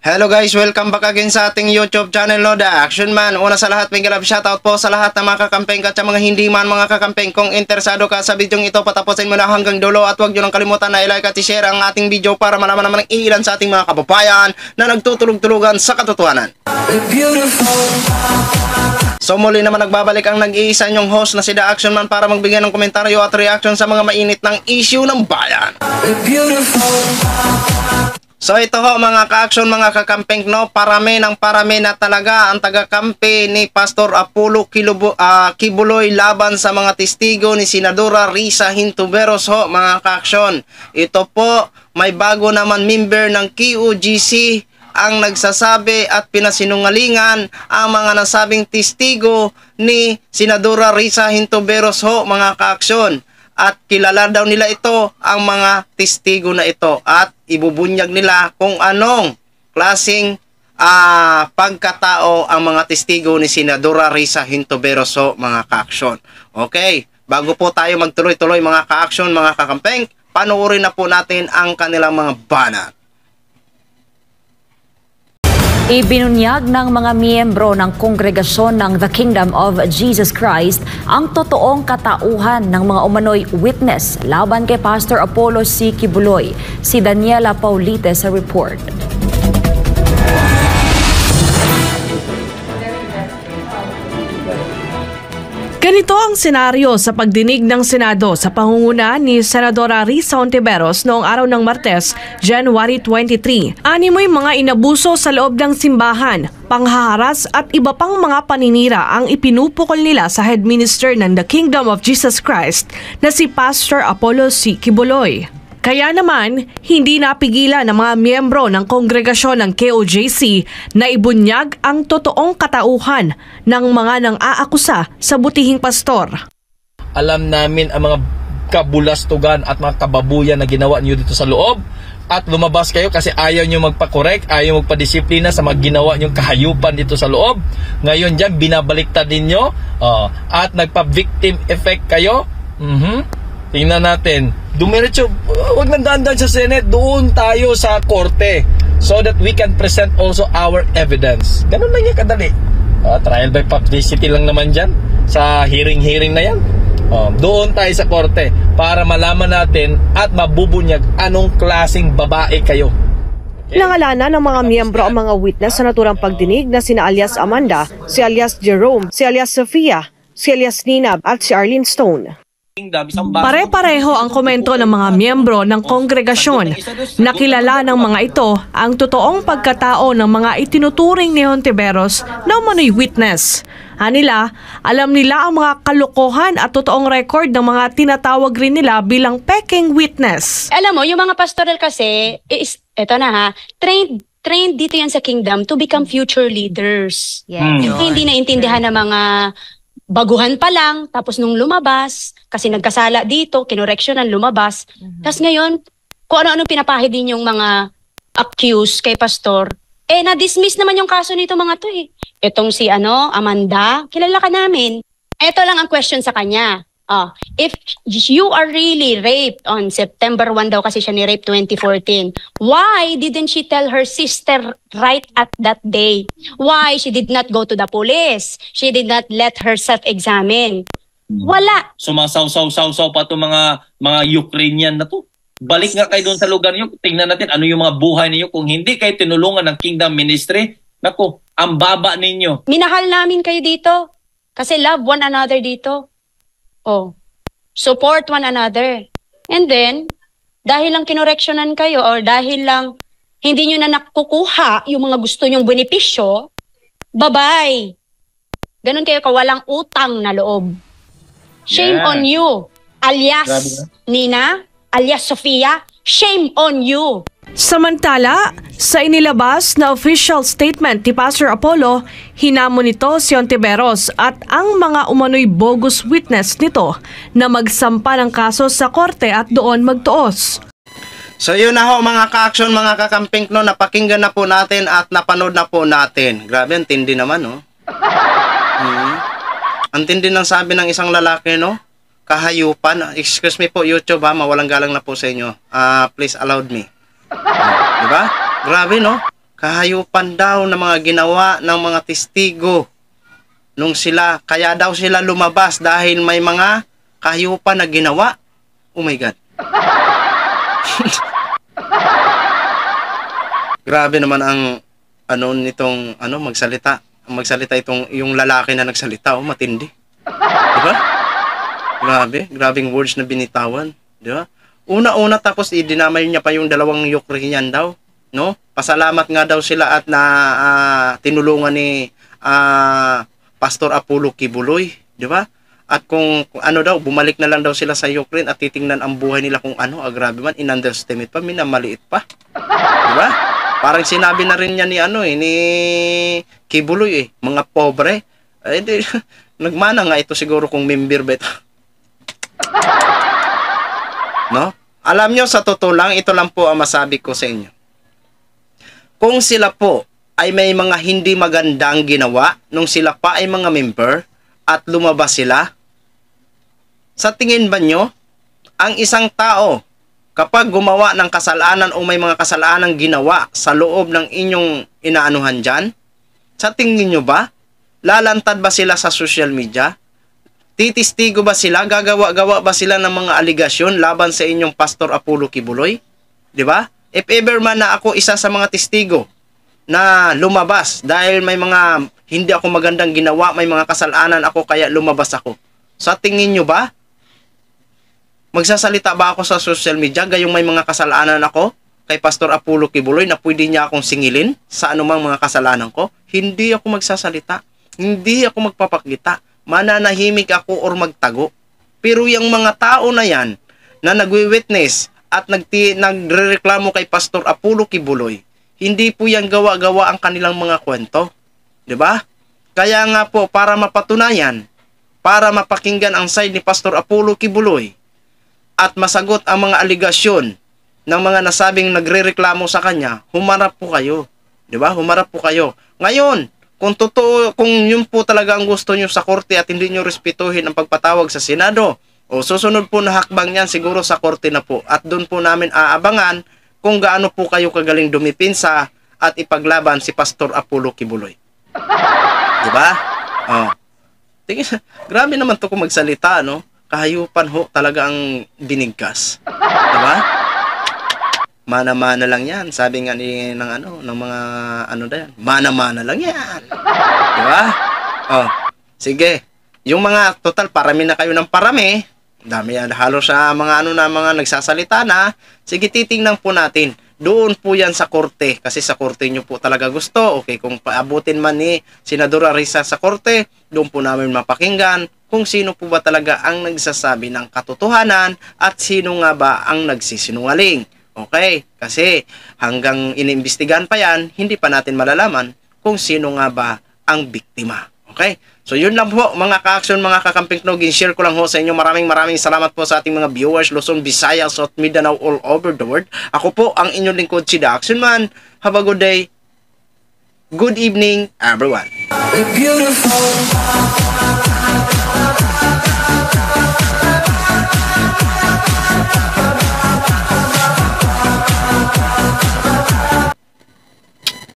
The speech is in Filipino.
Hello guys, welcome back again sa ating YouTube channel, no, The Action Man. Una sa lahat, may galap shoutout po sa lahat ng mga kakampeng at sa mga hindi man mga kakampeng. Kung interesado ka sa video ito, patapusin mo na hanggang dulo at huwag nyo nang kalimutan na i-like at i-share ang ating video para malaman naman ng ilan sa ating mga kababayan na nagtutulog-tulugan sa katotohanan. So muli naman nagbabalik ang nag-iisa nyong host na si The Action Man para magbigay ng komentaryo at reaction sa mga mainit ng issue ng bayan. So ito ho mga ka-action, mga kakampeng, no, parami na talaga ang taga-kampi ni Pastor Apollo Kibuloy laban sa mga testigo ni Senadora Risa Hintuberos ho mga ka-action. Ito po, may bago naman member ng QGC ang nagsasabi at pinasinungalingan ang mga nasabing testigo ni Senadora Risa Hintuberos ho mga ka-action. At kilala daw nila ito, ang mga testigo na ito, at ibubunyag nila kung anong klaseng pagkatao ang mga testigo ni Senadora Risa Hintuberos ho mga ka-action. Okay, bago po tayo magtuloy-tuloy mga ka-action, mga kakampeng, panoorin na po natin ang kanilang mga banat. Ibinunyag ng mga miyembro ng kongregasyon ng The Kingdom of Jesus Christ ang totoong katauhan ng mga umano'y witness laban kay Pastor Apollo C. Kibuloy. Si Daniela Paulite sa report. Ganito ang senaryo sa pagdinig ng Senado sa pangunguna ni Senadora Risa Hontiveros noong araw ng Martes, January 23. Animoy mga inabuso sa loob ng simbahan, panghaharas at iba pang mga paninira ang ipinupukol nila sa head minister ng The Kingdom of Jesus Christ na si Pastor Apollo C. Kibuloy. Kaya naman, hindi napigilan ng mga miyembro ng kongregasyon ng KOJC na ibunyag ang totoong katauhan ng mga nang-aakusa sa butihing pastor. Alam namin ang mga kabulastugan at mga kababuyan na ginawa niyo dito sa loob at lumabas kayo kasi ayaw niyo magpa-correct, ayaw magpa-disiplina sa mga ginawa niyong kahayupan dito sa loob. Ngayon dyan, binabaliktad ninyo at nagpa-victim effect kayo. Tingnan natin. Dumiretso, huwag nang dandan sa Senate, doon tayo sa korte so that we can present also our evidence. Ganun lang yan kadali. Trial by publicity lang naman dyan sa hearing na yan. Doon tayo sa korte para malaman natin at mabubunyag anong klaseng babae kayo. Nangalanan ng mga miyembro ang mga witness sa naturang pagdinig na sina alias Amanda, si alias Jerome, si alias Sofia, si alias Nina at si Arlene Stone. Pare-pareho ang komento ng mga miyembro ng kongregasyon. Nakilala ng mga ito ang totoong pagkatao ng mga itinuturing ni Hontiveros na umano'y witness. Anila, alam nila ang mga kalokohan at totoong record ng mga tinatawag rin nila bilang peking witness. Alam mo, yung mga pastoral kasi, eto na ha, trained dito yan sa kingdom to become future leaders. Hindi naintindihan ng mga baguhan pa lang, tapos nung lumabas, kasi nagkasala dito, kinoreksyonan, lumabas. Tapos ngayon, kung ano-ano pinapahid din yung mga accused kay pastor, na-dismiss naman yung kaso nito mga to eh. Itong si Amanda, kilala ka namin. Ito lang ang question sa kanya. If you are really raped on September 1 daw kasi siya ni-rape 2014, why didn't she tell her sister right at that day? Why she did not go to the police? She did not let her self-examine. Wala. Sumasaw-saw pa itong mga Ukrainian na to. Balik nga kayo doon sa lugar niyo. Tingnan natin ano yung mga buhay niyo. Kung hindi kayo tinulungan ng Kingdom Ministry, naku, ang baba ninyo. Minahal namin kayo dito. Kasi love one another dito. Support one another. And then, dahil lang kinoreksyonan kayo or dahil lang hindi nyo na nakukuha yung mga gusto nyong benepisyo, bye-bye. Ganun kayo kawalang utang na loob. Shame on you, alias Nina, alias Sofia, shame on you. Samantala, sa inilabas na official statement ni Pastor Apollo, hinamon nito si Hontiveros at ang mga umano'y bogus witness nito na magsampa ng kaso sa korte at doon magtuos. So yun na ho mga ka-action, mga kakamping, no, napakinggan na po natin at napanood na po natin. Grabe, ang tindi naman, no? Ang tindi ng sabi ng isang lalaki, no? Kahayupan. Excuse me po, YouTube, ha? Mawalang galang na po sa inyo. Please allow me. Diba? Grabe, no? Kahayupan daw na mga ginawa ng mga testigo nung sila, kaya daw sila lumabas dahil may mga kahayupan na ginawa. Oh my God. Grabe naman ang nitong magsalita itong yung lalaki na nagsalita, matindi. 'Di ba? Grabing words na binitawan, 'di ba? Una-una tapos idinamay niya pa yung dalawang Ukrainian daw, no? Pasalamat nga daw sila at na tinulungan ni Pastor Apollo Kibuloy, 'di ba? At kung ano daw, bumalik na lang daw sila sa Ukraine at titingnan ang buhay nila kung grabe man, in-underestimate pa, minamaliit pa. 'Di ba? Parang sinabi na rin niya ni Kibuloy mga pobre. Nagmana nga ito siguro kung member ba ito. No? Alam nyo, sa totoo lang, ito lang po ang masabi ko sa inyo. Kung sila po ay may mga hindi magandang ginawa nung sila pa ay mga member at lumabas sila, sa tingin ba nyo, ang isang tao kapag gumawa ng kasalanan o may mga kasalanang ginawa sa loob ng inyong inaanuhan dyan, sa tingin nyo ba, lalantad ba sila sa social media? Titistigo ba sila? Gagawa-gawa ba sila ng mga aligasyon laban sa inyong Pastor Apollo Kibuloy? 'Di ba? If ever man na ako isa sa mga testigo na lumabas dahil may mga hindi ako magandang ginawa, may mga kasalanan ako kaya lumabas ako. Sa tingin nyo ba, magsasalita ba ako sa social media gayong may mga kasalanan ako kay Pastor Apollo Kibuloy na pwede niya akong singilin sa anumang mga kasalanan ko? Hindi ako magsasalita. Hindi ako magpapakita. Mananahimik ako or magtago. Pero yung mga tao na yan na nagwi-witness at nagrereklamo kay Pastor Apollo Kibuloy, hindi po yan gawa-gawa ang kanilang mga kwento. 'Di ba? Kaya nga po, para mapatunayan, para mapakinggan ang side ni Pastor Apollo Kibuloy at masagot ang mga aligasyon ng mga nasabing nagrereklamo sa kanya, humarap po kayo. 'Di ba? Humarap po kayo. Ngayon, kung totoo, kung yun po talaga ang gusto nyo sa korte at hindi nyo respetuhin ang pagpatawag sa Senado, o susunod po na hakbang yan siguro sa korte na po. At doon po namin aabangan kung gaano po kayo kagaling dumipinsa at ipaglaban si Pastor Apollo Kibuloy. Diba? Oh. Tingin, grabe naman to kung magsalita, no? Kahayupan ho talaga ang binigkas. Diba? Mana-mana lang yan. Sabi nga ng mga mana-mana lang yan. Di ba? Oh, sige. Yung mga total parami na kayo ng parami. Dami yan halos sa mga mga nagsasalita na. Sige, titingnan po natin. Doon po yan sa korte kasi sa korte nyo po talaga gusto. Okay, kung paabutin man ni Senadora Risa sa korte, doon po namin mapakinggan kung sino po ba talaga ang nagsasabi ng katotohanan at sino nga ba ang nagsisinungaling. Okay, kasi hanggang inimbestigahan pa yan, hindi pa natin malalaman kung sino nga ba ang biktima. Okay? So yun lang po mga ka-action, mga kakamping Knog. Share ko lang ho sa inyo. Maraming salamat po sa ating mga viewers, Luzon, Visayas, at Mindanao, all over the world. Ako po ang inyong lingkod, si The Action Man. Have a good day. Good evening, everyone. Beautiful.